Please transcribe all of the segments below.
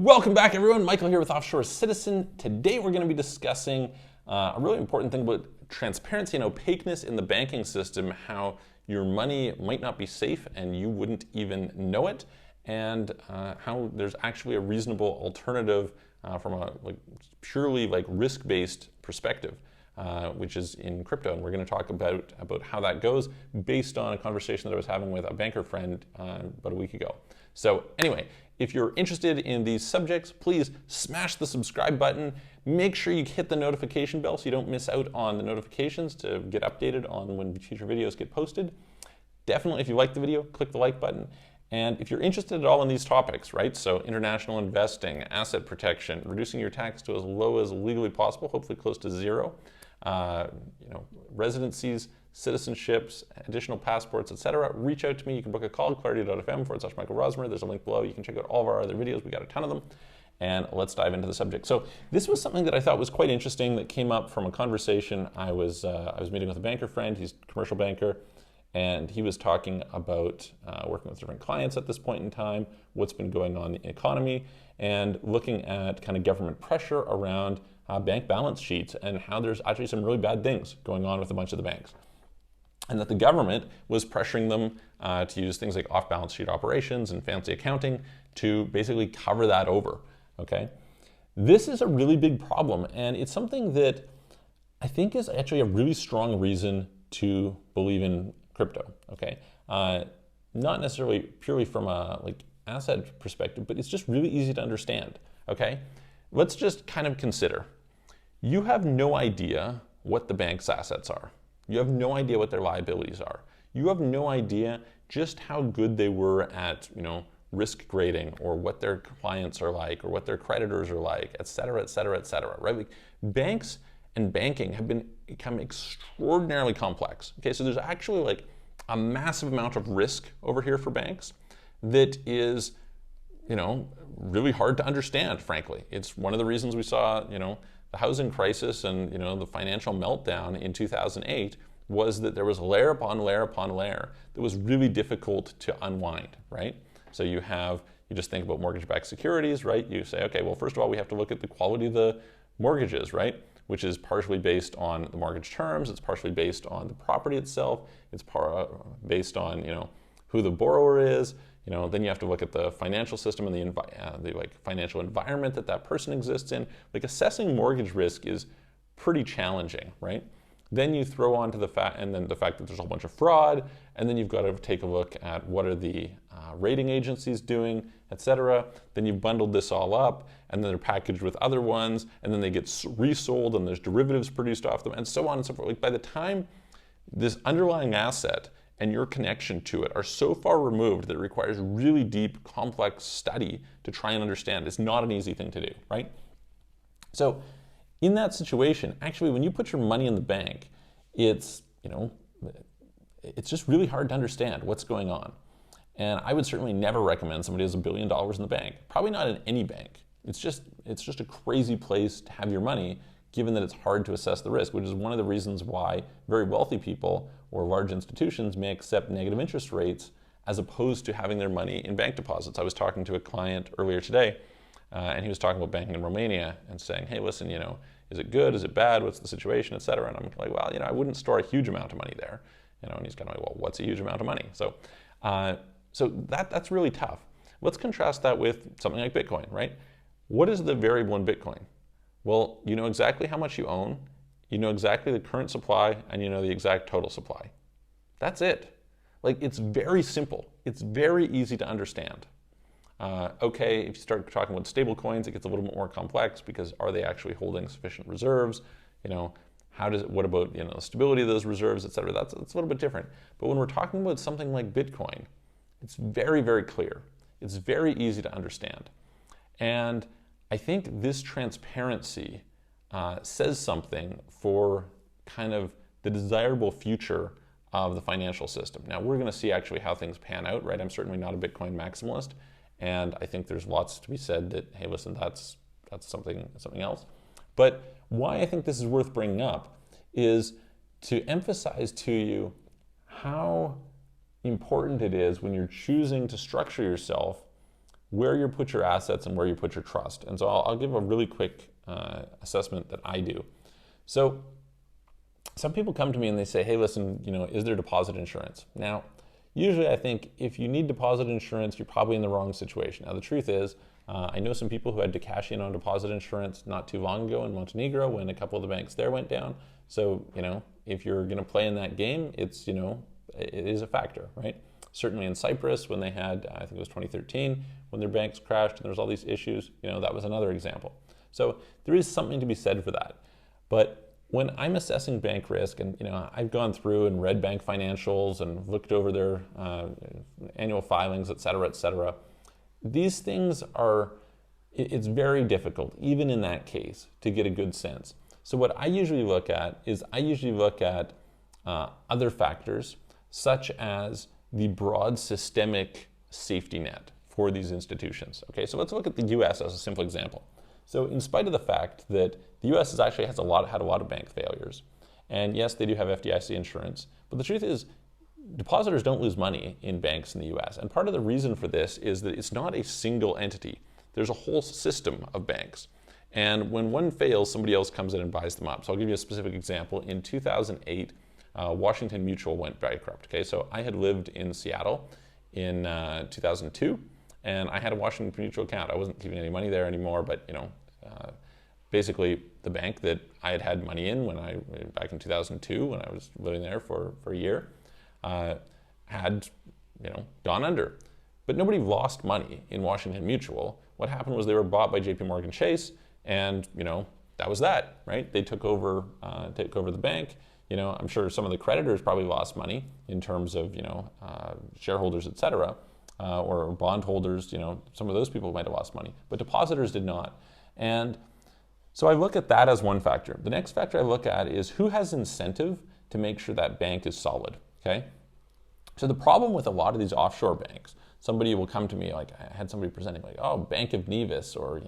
Welcome back, everyone. Michael here with Offshore Citizen. Today we're going to be discussing a really important thing about transparency and opaqueness in the banking system, how your money might not be safe and you wouldn't even know it, and how there's actually a reasonable alternative from a purely risk-based perspective, which is in crypto. And we're going to talk about how that goes based on a conversation that I was having with a banker friend about a week ago. So anyway, if you're interested in these subjects, please smash the subscribe button. Make sure you hit the notification bell so you don't miss out on the notifications to get updated on when future videos get posted. Definitely, if you like the video, click the like button. And if you're interested at all in these topics, right? So international investing, asset protection, reducing your tax to as low as legally possible, hopefully close to zero, residencies, citizenships, additional passports, etc. Reach out to me. You can book a call, clarity.fm/Michael Rosmer. There's a link below. You can check out all of our other videos. We got a ton of them. And let's dive into the subject. So this was something that I thought was quite interesting that came up from a conversation. I was meeting with a banker friend. He's a commercial banker. And he was talking about working with different clients at this point in time, what's been going on in the economy, and looking at kind of government pressure around bank balance sheets and how there's actually some really bad things going on with a bunch of the banks. And that the government was pressuring them to use things like off-balance sheet operations and fancy accounting to basically cover that over, okay? This is a really big problem, and it's something that I think is actually a really strong reason to believe in crypto, okay? Not necessarily purely from a asset perspective, but it's just really easy to understand, okay? Let's just kind of consider. You have no idea what the bank's assets are. You have no idea what their liabilities are. You have no idea just how good they were at, risk grading, or what their clients are like, or what their creditors are like, et cetera, et cetera, et cetera, right? Banks and banking have become extraordinarily complex. Okay, so there's actually a massive amount of risk over here for banks that is, really hard to understand, frankly. It's one of the reasons we saw, the housing crisis and, the financial meltdown in 2008 was that there was layer upon layer upon layer that was really difficult to unwind, right? So you just think about mortgage-backed securities, right? You say, okay, well, first of all, we have to look at the quality of the mortgages, right? Which is partially based on the mortgage terms, it's partially based on the property itself, it's based on, who the borrower is, then you have to look at the financial system and the financial environment that person exists in. Assessing mortgage risk is pretty challenging, right? Then you throw on to the fact that there's a whole bunch of fraud, and then you've got to take a look at what are the rating agencies doing, etc. Then you've bundled this all up, and then they're packaged with other ones, and then they get resold, and there's derivatives produced off them, and so on and so forth. By the time this underlying asset and your connection to it are so far removed that it requires really deep, complex study to try and understand. It's not an easy thing to do, right? So in that situation, actually, when you put your money in the bank, it's just really hard to understand what's going on. And I would certainly never recommend somebody has $1 billion in the bank. Probably not in any bank. It's just a crazy place to have your money, given that it's hard to assess the risk, which is one of the reasons why very wealthy people or large institutions may accept negative interest rates as opposed to having their money in bank deposits. I was talking to a client earlier today, and he was talking about banking in Romania and saying, hey, listen, is it good? Is it bad? What's the situation, et cetera? And I'm like, well, I wouldn't store a huge amount of money there. And he's kind of like, well, what's a huge amount of money? So that's really tough. Let's contrast that with something like Bitcoin, right? What is the variable in Bitcoin? Well, you know exactly how much you own, you know exactly the current supply, and you know the exact total supply. That's it. It's very simple. It's very easy to understand. Okay, if you start talking about stable coins, it gets a little bit more complex because are they actually holding sufficient reserves? What about the stability of those reserves, et cetera? That's a little bit different. But when we're talking about something like Bitcoin, it's very, very clear. It's very easy to understand. And I think this transparency says something for kind of the desirable future of the financial system. Now, we're going to see actually how things pan out, right? I'm certainly not a Bitcoin maximalist, and I think there's lots to be said that, hey, listen, that's something else. But why I think this is worth bringing up is to emphasize to you how important it is when you're choosing to structure yourself where you put your assets and where you put your trust. And so I'll give a really quick assessment that I do. So some people come to me and they say, hey, listen, is there deposit insurance? Now, usually I think if you need deposit insurance, you're probably in the wrong situation. Now, the truth is, I know some people who had to cash in on deposit insurance not too long ago in Montenegro when a couple of the banks there went down. So, if you're going to play in that game, it is a factor, right? Certainly in Cyprus when they had, I think it was 2013, when their banks crashed and there was all these issues, that was another example. So there is something to be said for that. But when I'm assessing bank risk, and I've gone through and read bank financials and looked over their annual filings, et cetera, these things it's very difficult, even in that case, to get a good sense. So what I usually look at is other factors, such as the broad systemic safety net for these institutions. Okay, so let's look at the US as a simple example. So in spite of the fact that the US actually had a lot of bank failures, and yes, they do have FDIC insurance, but the truth is, depositors don't lose money in banks in the US. And part of the reason for this is that it's not a single entity. There's a whole system of banks. And when one fails, somebody else comes in and buys them up. So I'll give you a specific example. In 2008, Washington Mutual went bankrupt. Okay, so I had lived in Seattle in 2002, and I had a Washington Mutual account. I wasn't keeping any money there anymore, but basically the bank that I had money in back in 2002 when I was living there for a year had gone under. But nobody lost money in Washington Mutual. What happened was they were bought by JP Morgan Chase, and that was that, right? They took over the bank. I'm sure some of the creditors probably lost money in terms of shareholders, et cetera, or bondholders. Some of those people might have lost money, but depositors did not. And so I look at that as one factor. The next factor I look at is who has incentive to make sure that bank is solid. Okay. So the problem with a lot of these offshore banks, somebody will come to me, like I had somebody presenting like, oh, Bank of Nevis, or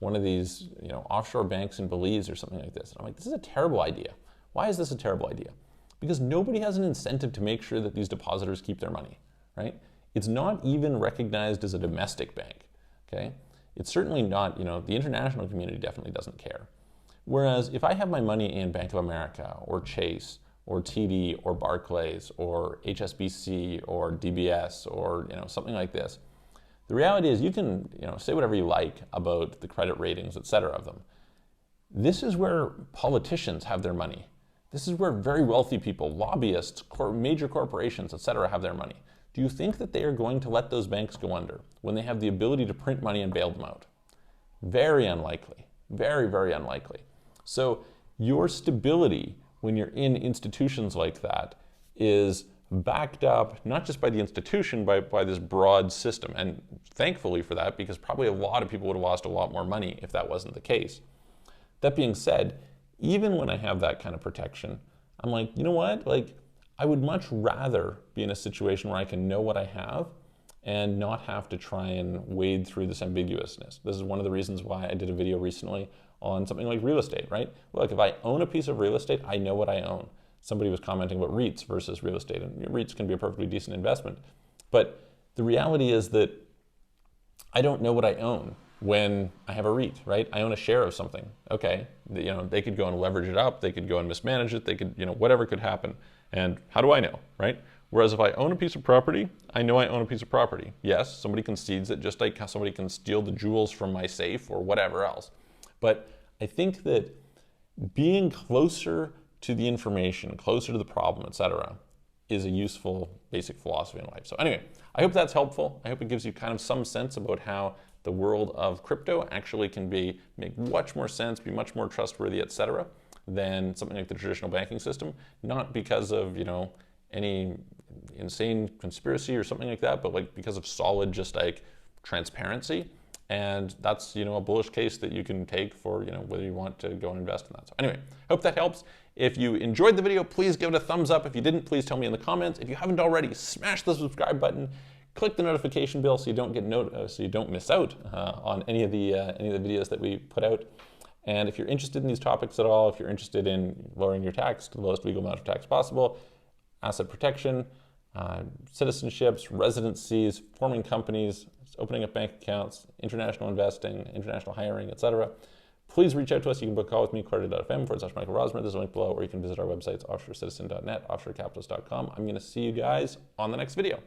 one of these offshore banks in Belize or something like this. And I'm like, this is a terrible idea. Why is this a terrible idea? Because nobody has an incentive to make sure that these depositors keep their money, right? It's not even recognized as a domestic bank, okay? It's certainly not, the international community definitely doesn't care. Whereas if I have my money in Bank of America or Chase or TD or Barclays or HSBC or DBS or something like this, the reality is you can say whatever you like about the credit ratings, et cetera, of them. This is where politicians have their money. This is where very wealthy people, lobbyists, major corporations, et cetera, have their money. Do you think that they are going to let those banks go under when they have the ability to print money and bail them out? Very unlikely. Very, very unlikely. So your stability when you're in institutions like that is backed up not just by the institution, but by this broad system. And thankfully for that, because probably a lot of people would have lost a lot more money if that wasn't the case. That being said, even when I have that kind of protection, I'm like, you know what? Like, I would much rather be in a situation where I can know what I have and not have to try and wade through this ambiguousness. This is one of the reasons why I did a video recently on something like real estate, right? Look, if I own a piece of real estate, I know what I own. Somebody was commenting about REITs versus real estate, and REITs can be a perfectly decent investment. But the reality is that I don't know what I own when I have a REIT, right? I own a share of something. Okay, they could go and leverage it up, they could go and mismanage it, they could, whatever could happen. And how do I know, right? Whereas if I own a piece of property, I know I own a piece of property. Yes, somebody concedes it, just like somebody can steal the jewels from my safe or whatever else. But I think that being closer to the information, closer to the problem, etc., is a useful basic philosophy in life. So anyway, I hope that's helpful. I hope it gives you kind of some sense about how the world of crypto actually can make much more sense, be much more trustworthy, etc., than something like the traditional banking system. Not because of any insane conspiracy or something like that, but like because of solid, just like transparency. And that's a bullish case that you can take for whether you want to go and invest in that. So anyway, hope that helps. If you enjoyed the video, please give it a thumbs up. If you didn't, please tell me in the comments. If you haven't already, smash the subscribe button. Click the notification bell so you don't so you don't miss out on any of the videos that we put out. And if you're interested in these topics at all, if you're interested in lowering your tax to the lowest legal amount of tax possible, asset protection, citizenships, residencies, forming companies, opening up bank accounts, international investing, international hiring, etc., please reach out to us. You can book a call with me, clarity.fm/Michael Rosmer. There's a link below, or you can visit our websites, offshorecitizen.net, offshorecapitalist.com. I'm going to see you guys on the next video.